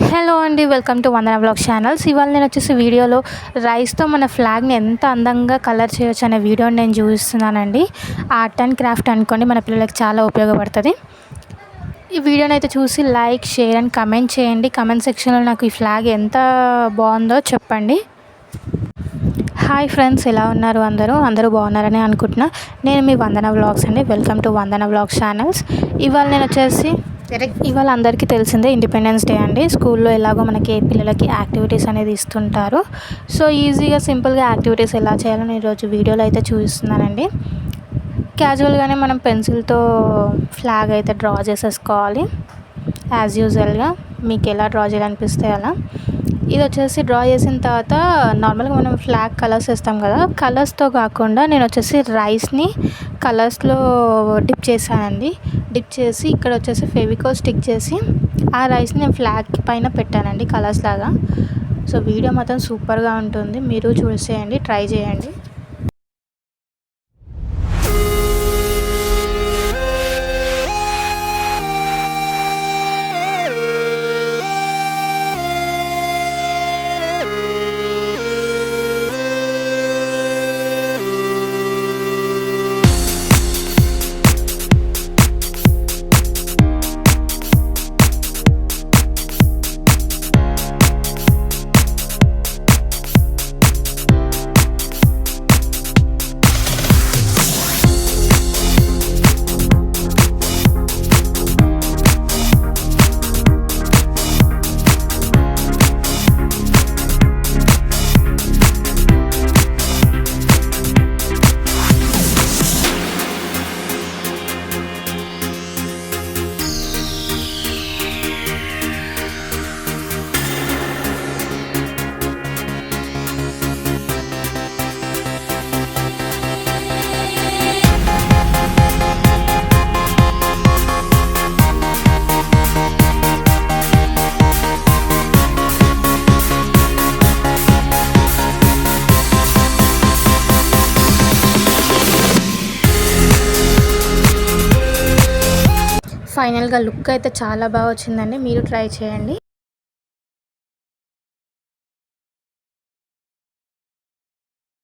Hello అండి, welcome to Vandana blog channels. ఇవాళ నేను వచ్చేసి వీడియోలో రైస్తో మన ఫ్లాగ్ని ఎంత అందంగా కలర్ చేయొచ్చు అనే వీడియోని నేను చూపిస్తున్నానండి. ఆర్ట్ అండ్ క్రాఫ్ట్ అనుకోండి, మన పిల్లలకి చాలా ఉపయోగపడుతుంది. ఈ వీడియోని అయితే చూసి లైక్, షేర్ అండ్ కమెంట్ చేయండి. కమెంట్ సెక్షన్లో నాకు ఈ ఫ్లాగ్ ఎంత బాగుందో చెప్పండి. హాయ్ ఫ్రెండ్స్, ఎలా ఉన్నారు? అందరూ బాగున్నారని అనుకుంటున్నా. నేను మీ వందన బ్లాగ్స్ అండి. Welcome to Vandana blog channels. ఇవాళ అందరికీ తెలిసిందే ఇండిపెండెన్స్ డే అండి. స్కూల్లో ఎలాగో మనకి పిల్లలకి యాక్టివిటీస్ అనేది ఇస్తుంటారు. సో ఈజీగా సింపుల్గా యాక్టివిటీస్ ఎలా చేయాలో నేను ఈరోజు వీడియోలో అయితే చూపిస్తున్నానండి. క్యాజువల్గానే మనం పెన్సిల్తో ఫ్లాగ్ అయితే డ్రా చేసేసుకోవాలి. యాజ్ యూజువల్గా మీకు ఎలా డ్రా చేయాలనిపిస్తే అలా. ఇది వచ్చేసి డ్రా చేసిన తర్వాత నార్మల్గా మనం ఫ్లాగ్ కలర్స్ వేస్తాం కదా, కలర్స్తో కాకుండా నేను వచ్చేసి రైస్ని కలర్స్లో డిప్ చేశానండి. డిప్ చేసి ఇక్కడ వచ్చేసి ఫెవికాల్ స్టిక్ చేసి ఆ రైస్ని నేను ఫ్లాగ్ పైన పెట్టానండి కలర్స్ లాగా. సో వీడియో మాత్రం సూపర్గా ఉంటుంది, మీరు చూసేయండి, ట్రై చేయండి. ఫైనల్గా లుక్ అయితే చాలా బాగా వచ్చిందండి, మీరు ట్రై చేయండి.